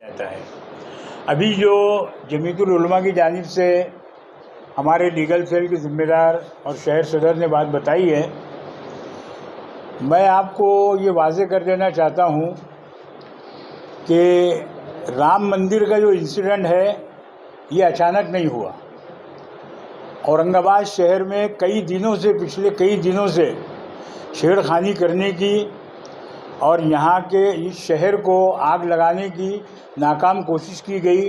रहता है। अभी जो जमीयतुल उलमा की जानिब से हमारे लीगल सेल के ज़िम्मेदार और शहर सदर ने बात बताई है, मैं आपको ये वाज़े कर देना चाहता हूँ कि राम मंदिर का जो इंसिडेंट है ये अचानक नहीं हुआ। औरंगाबाद शहर में पिछले कई दिनों से छेड़खानी करने की और यहाँ के इस शहर को आग लगाने की नाकाम कोशिश की गई।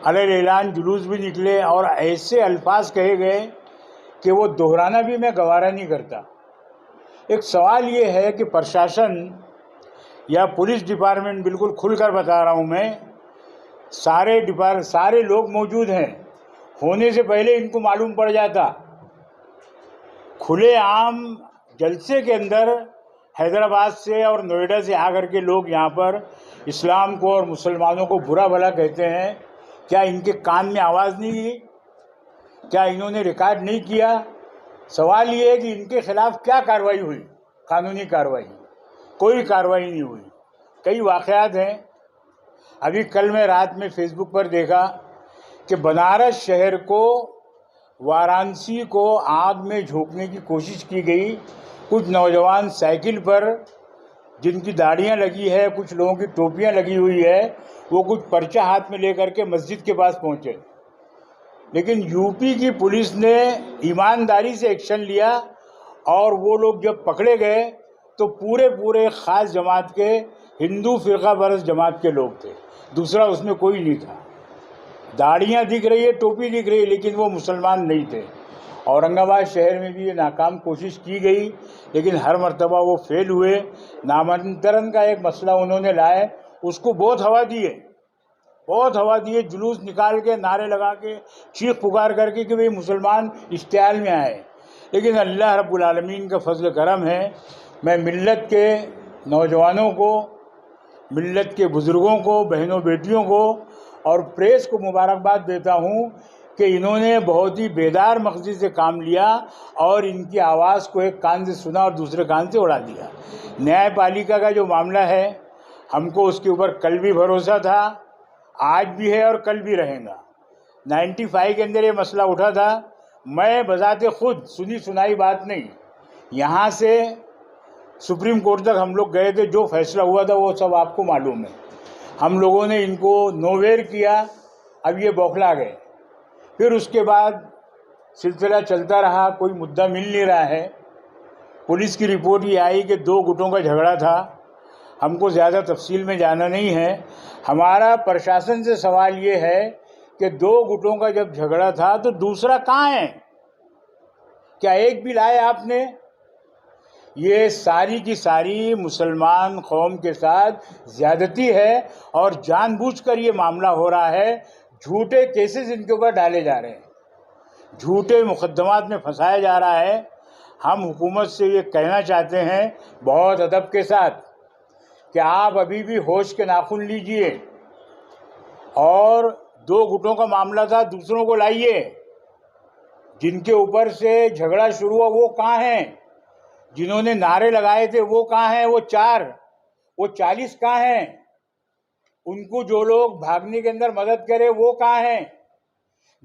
अलग ऐलान जुलूस भी निकले और ऐसे अल्फाज कहे गए कि वो दोहराना भी मैं गवारा नहीं करता। एक सवाल ये है कि प्रशासन या पुलिस डिपार्टमेंट, बिल्कुल खुलकर बता रहा हूँ मैं, सारे लोग मौजूद हैं, होने से पहले इनको मालूम पड़ जाता। खुलेआम जलसे के अंदर हैदराबाद से और नोएडा से आकर के लोग यहाँ पर इस्लाम को और मुसलमानों को बुरा भला कहते हैं। क्या इनके कान में आवाज़ नहीं गई? क्या इन्होंने रिकॉर्ड नहीं किया? सवाल ये है कि इनके खिलाफ क्या कार्रवाई हुई? कानूनी कार्रवाई? कोई कार्रवाई नहीं हुई। कई वाक़यात हैं। अभी कल मैं रात में फेसबुक पर देखा कि बनारस शहर को, वाराणसी को आग में झोंकने की कोशिश की गई। कुछ नौजवान साइकिल पर, जिनकी दाढ़ियाँ लगी है, कुछ लोगों की टोपियाँ लगी हुई है, वो कुछ पर्चा हाथ में लेकर के मस्जिद के पास पहुँचे। लेकिन यूपी की पुलिस ने ईमानदारी से एक्शन लिया और वो लोग जब पकड़े गए तो पूरे ख़ास जमात के, हिंदू फ़िरका परस्त जमात के लोग थे। दूसरा उसमें कोई नहीं था। दाढ़ियाँ दिख रही है, टोपी दिख रही है, लेकिन वो मुसलमान नहीं थे। औरंगाबाद शहर में भी ये नाकाम कोशिश की गई, लेकिन हर मर्तबा वो फेल हुए। नामांतरण का एक मसला उन्होंने लाए, उसको बहुत हवा दिए, जुलूस निकाल के, नारे लगा के, चीख पुकार करके कि भाई मुसलमान इश्तिहाल में आए। लेकिन अल्लाह रब्बुल आलमीन का फजल करम है। मैं मिल्लत के नौजवानों को, मिल्लत के बुज़ुर्गों को, बहनों बेटियों को और प्रेस को मुबारकबाद देता हूँ कि इन्होंने बहुत ही बेदार मकसद से काम लिया और इनकी आवाज़ को एक कान से सुना और दूसरे कान से उड़ा दिया। न्यायपालिका का जो मामला है, हमको उसके ऊपर कल भी भरोसा था, आज भी है और कल भी रहेगा। 95 के अंदर ये मसला उठा था। मैं बजाते खुद सुनी सुनाई बात नहीं, यहाँ से सुप्रीम कोर्ट तक हम लोग गए थे। जो फैसला हुआ था वो सब आपको मालूम है। हम लोगों ने इनको नोवेर किया, अब ये बौखला गए। फिर उसके बाद सिलसिला चलता रहा, कोई मुद्दा मिल नहीं रहा है। पुलिस की रिपोर्ट ये आई कि 2 गुटों का झगड़ा था। हमको ज़्यादा तफसील में जाना नहीं है। हमारा प्रशासन से सवाल ये है कि 2 गुटों का जब झगड़ा था तो दूसरा कहाँ है? क्या एक भी लाए आपने? ये सारी की सारी मुसलमान कौम के साथ ज़्यादती है और जानबूझकर ये मामला हो रहा है। झूठे केसेस इनके ऊपर डाले जा रहे हैं, झूठे मुकदमात में फंसाया जा रहा है। हम हुकूमत से ये कहना चाहते हैं बहुत अदब के साथ कि आप अभी भी होश के नाखून लीजिए और 2 गुटों का मामला था, दूसरों को लाइए। जिनके ऊपर से झगड़ा शुरू हुआ वो कहाँ हैं? जिन्होंने नारे लगाए थे वो कहाँ हैं? वो 40 कहाँ हैं? उनको जो लोग भागने के अंदर मदद करे वो कहाँ हैं?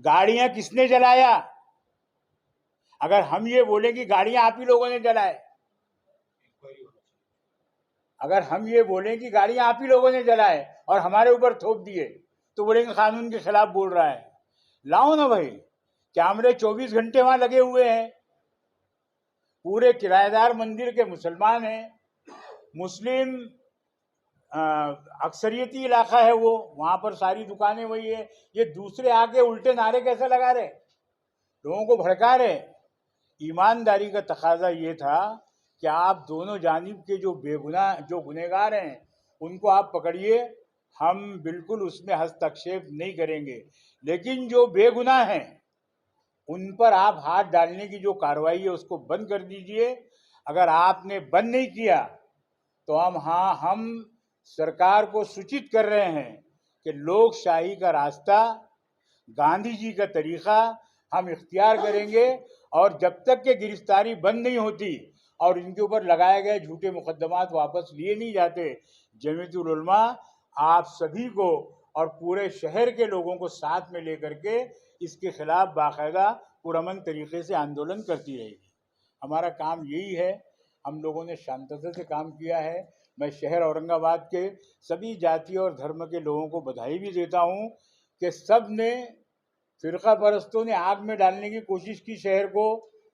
गाड़ियां किसने जलाया? अगर हम ये बोलें कि गाड़ियां आप ही लोगों ने जलाए, अगर हम ये बोलें कि गाड़ियां आप ही लोगों ने जलाए और हमारे ऊपर थोप दिए, तो बोलेंगे कानून के खिलाफ बोल रहा है। लाओ ना भाई, कैमरे 24 घंटे वहां लगे हुए हैं। पूरे किराएदार मंदिर के मुसलमान हैं, मुस्लिम अक्सरियती इलाका है वो, वहाँ पर सारी दुकानें वही है। ये दूसरे आके उल्टे नारे कैसे लगा रहे, लोगों को भड़का रहे? ईमानदारी का तकाजा ये था कि आप दोनों जानिब के जो गुनहगार हैं उनको आप पकड़िए, हम बिल्कुल उसमें हस्तक्षेप नहीं करेंगे। लेकिन जो बेगुनाह हैं उन पर आप हाथ डालने की जो कार्रवाई है उसको बंद कर दीजिए। अगर आपने बंद नहीं किया तो हम सरकार को सूचित कर रहे हैं कि लोकशाही का रास्ता, गांधी जी का तरीक़ा हम इख्तियार करेंगे और जब तक के गिरफ्तारी बंद नहीं होती और इनके ऊपर लगाए गए झूठे मुकदमात वापस लिए नहीं जाते, जमीयतुल उलमा आप सभी को और पूरे शहर के लोगों को साथ में लेकर के इसके खिलाफ बाकायदा पुरअमन तरीके से आंदोलन करती रहेगी। हमारा काम यही है। हम लोगों ने शांतता से काम किया है। मैं शहर औरंगाबाद के सभी जाति और धर्म के लोगों को बधाई भी देता हूं कि सब ने, फिरका परस्तों ने आग में डालने की कोशिश की शहर को।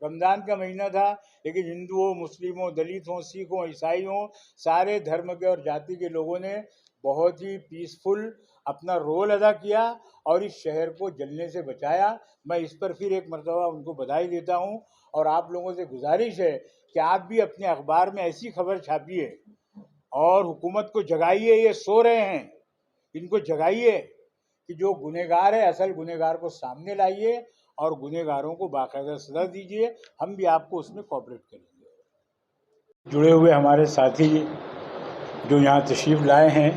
रमज़ान का महीना था, लेकिन हिंदुओं, मुस्लिमों, दलितों, सिखों, ईसाइयों, सारे धर्म के और जाति के लोगों ने बहुत ही पीसफुल अपना रोल अदा किया और इस शहर को जलने से बचाया। मैं इस पर फिर एक मरतबा उनको बधाई देता हूं और आप लोगों से गुजारिश है कि आप भी अपने अखबार में ऐसी खबर छापिए और हुकूमत को जगाइए। ये सो रहे हैं, इनको जगाइए कि जो गुनहगार है असल गुनहगार को सामने लाइए और गुनहगारों को बाकायदा सजा दीजिए। हम भी आपको उसमें कोऑपरेट करेंगे। जुड़े हुए हमारे साथी जो यहाँ तशरीफ़ लाए हैं,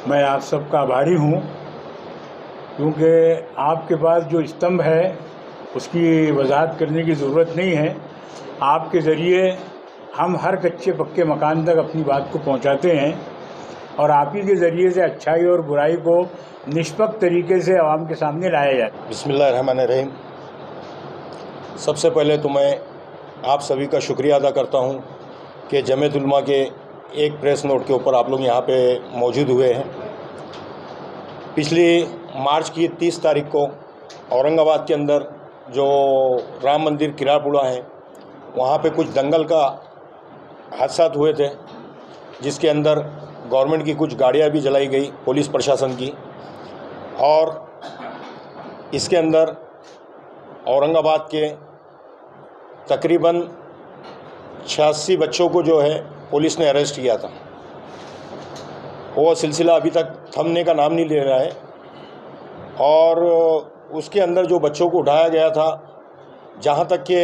मैं आप सबका आभारी हूँ, क्योंकि आपके पास जो स्तंभ है उसकी वजाहत करने की ज़रूरत नहीं है। आपके ज़रिए हम हर कच्चे पक्के मकान तक अपनी बात को पहुँचाते हैं और आप ही के ज़रिए से अच्छाई और बुराई को निष्पक्ष तरीके से आवाम के सामने लाया जाए। बिस्मिल्लाहिर्रहमानिर्रहीम। सबसे पहले तो मैं आप सभी का शुक्रिया अदा करता हूं कि जमीयत उलमा के एक प्रेस नोट के ऊपर आप लोग यहां पे मौजूद हुए हैं। पिछली मार्च की 30 तारीख को औरंगाबाद के अंदर जो राम मंदिर किरापुड़ा है, वहां पे कुछ दंगल का हादसा हुए थे, जिसके अंदर गवर्नमेंट की कुछ गाड़ियां भी जलाई गई, पुलिस प्रशासन की, और इसके अंदर औरंगाबाद के तकरीबन 86 बच्चों को जो है पुलिस ने अरेस्ट किया था। वो सिलसिला अभी तक थमने का नाम नहीं ले रहा है और उसके अंदर जो बच्चों को उठाया गया था, जहाँ तक कि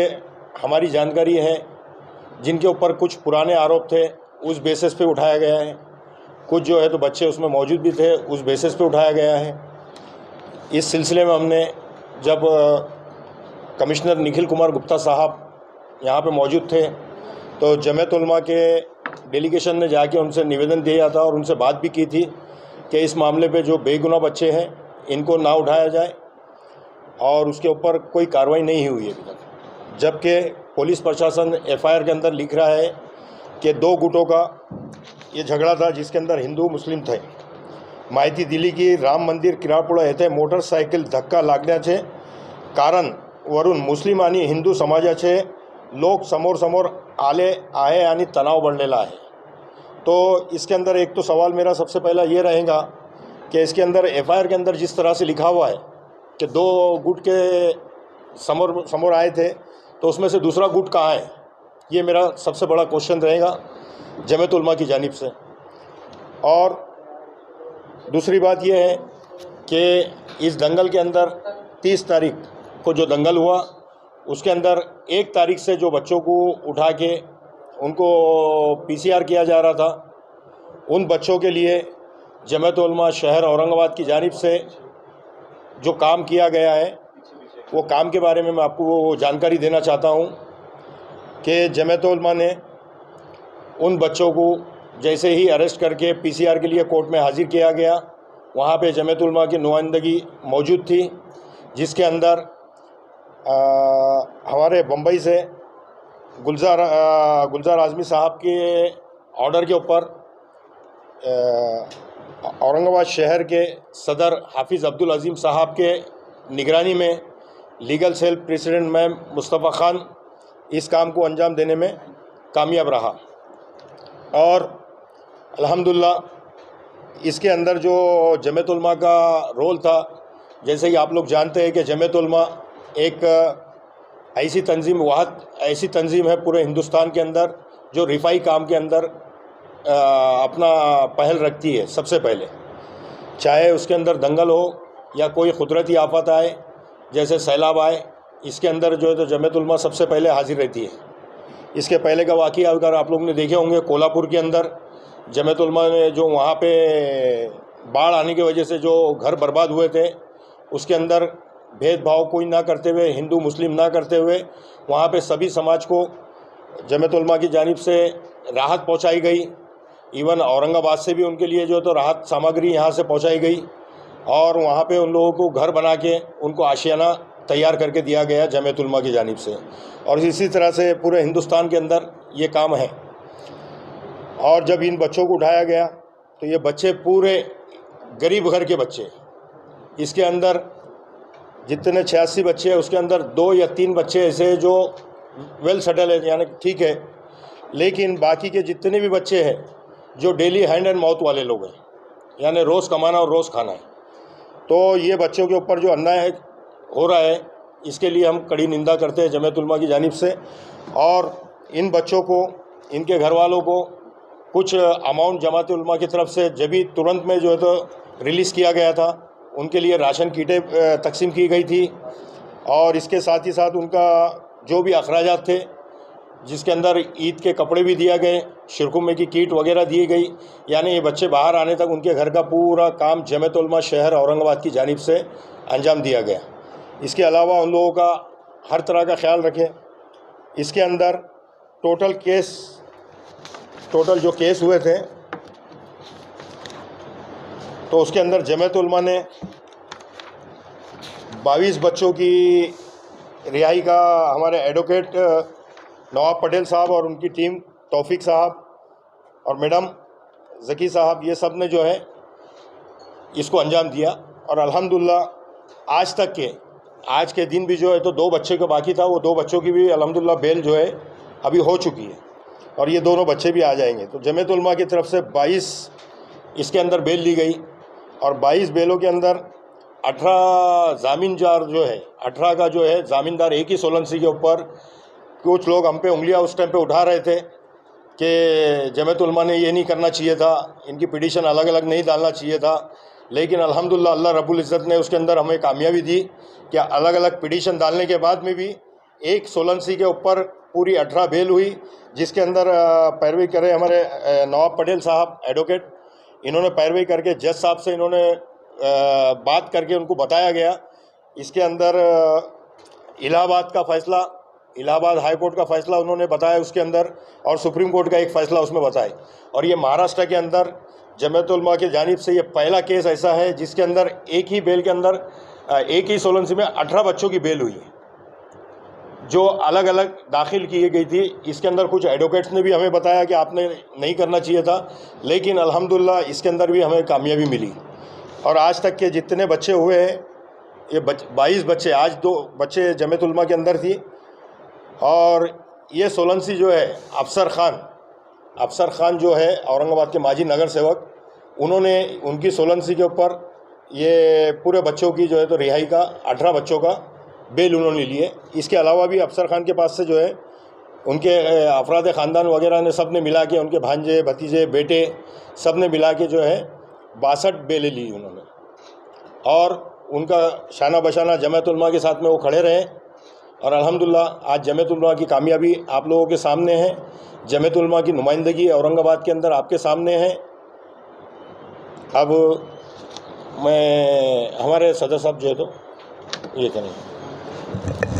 हमारी जानकारी है, जिनके ऊपर कुछ पुराने आरोप थे उस बेसिस पे उठाया गया है। कुछ जो है तो बच्चे उसमें मौजूद भी थे, उस बेसिस पे उठाया गया है। इस सिलसिले में हमने जब कमिश्नर निखिल कुमार गुप्ता साहब यहाँ पे मौजूद थे तो जमीयत उलमा के डेलीगेशन ने जाके उनसे निवेदन दिया था और उनसे बात भी की थी कि इस मामले पे जो बेगुनाह बच्चे हैं इनको ना उठाया जाए, और उसके ऊपर कोई कार्रवाई नहीं हुई अभी तक। जबकि पुलिस प्रशासन एफआईआर के अंदर लिख रहा है कि 2 गुटों का ये झगड़ा था, जिसके अंदर हिंदू मुस्लिम थे। माहिती दिली की राम मंदिर किरापुड़ा येथे मोटरसायकल धक्का लागण्याचे कारण वरून मुस्लिम आणि हिंदू समाजाचे लोक समोर आले आहे आणि तणाव बढ़लेला है। तो इसके अंदर एक तो सवाल मेरा सबसे पहला ये रहेगा कि इसके अंदर एफआईआर के अंदर जिस तरह से लिखा हुआ है कि 2 गुट के समोर आए थे, तो उसमें से दूसरा गुट कहाँ है, ये मेरा सबसे बड़ा क्वेश्चन रहेगा जमीयत उलमा की जानिब से। और दूसरी बात यह है कि इस दंगल के अंदर 30 तारीख को जो दंगल हुआ, उसके अंदर 1 तारीख से जो बच्चों को उठा के उनको पीसीआर किया जा रहा था, उन बच्चों के लिए जमीयत उलमा शहर औरंगाबाद की जानिब से जो काम किया गया है, वो काम के बारे में मैं आपको जानकारी देना चाहता हूँ कि जमीयत उलमा ने उन बच्चों को जैसे ही अरेस्ट करके पीसीआर के लिए कोर्ट में हाजिर किया गया, वहाँ पे जमीयत उलमा की नुमाइंदगी मौजूद थी, जिसके अंदर हमारे बम्बई से गुलजार आज़मी साहब के ऑर्डर के ऊपर औरंगाबाद शहर के सदर हाफिज़ अब्दुल अजीम साहब के निगरानी में legal cell president ma'am Mustafa Khan इस काम को अंजाम देने में कामयाब रहा। और अल्हम्दुलिल्लाह इसके अंदर जो जमीयत उलमा का रोल था, जैसे कि आप लोग जानते हैं कि जमीयत उलमा एक ऐसी तंजीम है पूरे हिंदुस्तान के अंदर जो रिफाई काम के अंदर अपना पहल रखती है। सबसे पहले चाहे उसके अंदर दंगल हो या कोई कुदरती आफत आए, जैसे सैलाब आए, इसके अंदर जो है तो जमीयत उलमा सबसे पहले हाजिर रहती है। इसके पहले का वाक़या अगर आप लोग ने देखे होंगे, कोल्हापुर के अंदर जमीयत उलमा ने जो वहाँ पे बाढ़ आने की वजह से जो घर बर्बाद हुए थे, उसके अंदर भेदभाव कोई ना करते हुए, हिंदू मुस्लिम ना करते हुए, वहाँ पे सभी समाज को जमीयत उलमा की जानिब से राहत पहुँचाई गई। इवन औरंगाबाद से भी उनके लिए जो है तो राहत सामग्री यहाँ से पहुँचाई गई और वहाँ पे उन लोगों को घर बना के उनको आशियाना तैयार करके दिया गया जमीयत उलमा की जानिब से। और इसी तरह से पूरे हिंदुस्तान के अंदर ये काम है। और जब इन बच्चों को उठाया गया तो ये बच्चे पूरे गरीब घर के बच्चे, इसके अंदर जितने 86 बच्चे हैं उसके अंदर 2 या 3 बच्चे ऐसे जो वेल सेटल है, यानी ठीक है, लेकिन बाकी के जितने भी बच्चे हैं जो डेली हैंड एंड माउथ वाले लोग हैं, यानी रोज़ कमाना और रोज़ खाना है, तो ये बच्चों के ऊपर जो अन्याय हो रहा है इसके लिए हम कड़ी निंदा करते हैं जमीयत उलमा की जानिब से। और इन बच्चों को, इनके घर वालों को कुछ अमाउंट जमात उलमा की तरफ से जब भी तुरंत में जो है तो रिलीज़ किया गया था, उनके लिए राशन किटें तकसीम की गई थी। और इसके साथ ही साथ उनका जो भी अखराजात थे, जिसके अंदर ईद के कपड़े भी दिया गए, शिरकुमे की किट वगैरह दी गई, यानी ये बच्चे बाहर आने तक उनके घर का पूरा काम जमीयत उलमा शहर औरंगाबाद की जानिब से अंजाम दिया गया। इसके अलावा उन लोगों का हर तरह का ख्याल रखें। इसके अंदर टोटल जो केस हुए थे तो उसके अंदर जमीयत उलमा ने 22 बच्चों की रिहाई का हमारे एडवोकेट नवाब पटेल साहब और उनकी टीम, तौफीक साहब और मैडम ज़की साहब, ये सब ने जो है इसको अंजाम दिया। और अल्हम्दुलिल्लाह आज के दिन भी जो है तो 2 बच्चे का बाकी था, वो 2 बच्चों की भी अल्हम्दुलिल्लाह बेल जो है अभी हो चुकी है और ये दोनों बच्चे भी आ जाएंगे। तो जमीयत उलमा की तरफ से 22 इसके अंदर बेल ली गई और 22 बेलों के अंदर 18 ज़मींदार जो है, 18 का जो है ज़मींदार एक ही सोलंसी के ऊपर, कुछ लोग हम पे उंगलियां उस टाइम पे उठा रहे थे कि जमीयत उलमा ने ये नहीं करना चाहिए था, इनकी पिटीशन अलग अलग नहीं डालना चाहिए था, लेकिन अल्हम्दुलिल्लाह अल्लाह रब्बुल इज़्ज़त ने उसके अंदर हमें कामयाबी दी कि अलग अलग पिटीशन डालने के बाद में भी एक सोलंसी के ऊपर पूरी 18 बेल हुई, जिसके अंदर पैरवी करे हमारे नवाब पटेल साहब एडवोकेट। इन्होंने पैरवी करके जज साहब से इन्होंने बात करके उनको बताया गया। इसके अंदर इलाहाबाद का फ़ैसला, इलाहाबाद हाई कोर्ट का फ़ैसला उन्होंने बताया उसके अंदर, और सुप्रीम कोर्ट का एक फ़ैसला उसमें बताए। और ये महाराष्ट्र के अंदर जमीयत उलमा की जानिब से ये पहला केस ऐसा है जिसके अंदर एक ही बेल के अंदर एक ही सोलंसी में 18 बच्चों की बेल हुई है जो अलग अलग दाखिल की गई थी। इसके अंदर कुछ एडवोकेट्स ने भी हमें बताया कि आपने नहीं करना चाहिए था, लेकिन अल्हम्दुलिल्लाह इसके अंदर भी हमें कामयाबी मिली। और आज तक के जितने बच्चे हुए हैं ये 22 बच्चे, आज 2 बच्चे जमीयत उलमा के अंदर थी। और ये सोलंसी जो है अफसर खान जो है औरंगाबाद के माजी नगर सेवक, उन्होंने उनकी सोलंसी के ऊपर ये पूरे बच्चों की जो है तो रिहाई का 18 बच्चों का बेल उन्होंने लिए। इसके अलावा भी अफसर खान के पास से जो है उनके अफराद ख़ानदान वगैरह ने सब ने मिला के, उनके भांजे भतीजे बेटे सब ने मिला के जो है 62 बेलें ली उन्होंने। और उनका शाना बशाना जमीयत उलमा के साथ में वो खड़े रहे। और अल्हम्दुलिल्लाह आज जमीयत उलमा की कामयाबी आप लोगों के सामने है, जमीयत उलमा की नुमाइंदगी औरंगाबाद के अंदर आपके सामने है। अब मैं हमारे सदर साहब जो है तो ये करेंगे।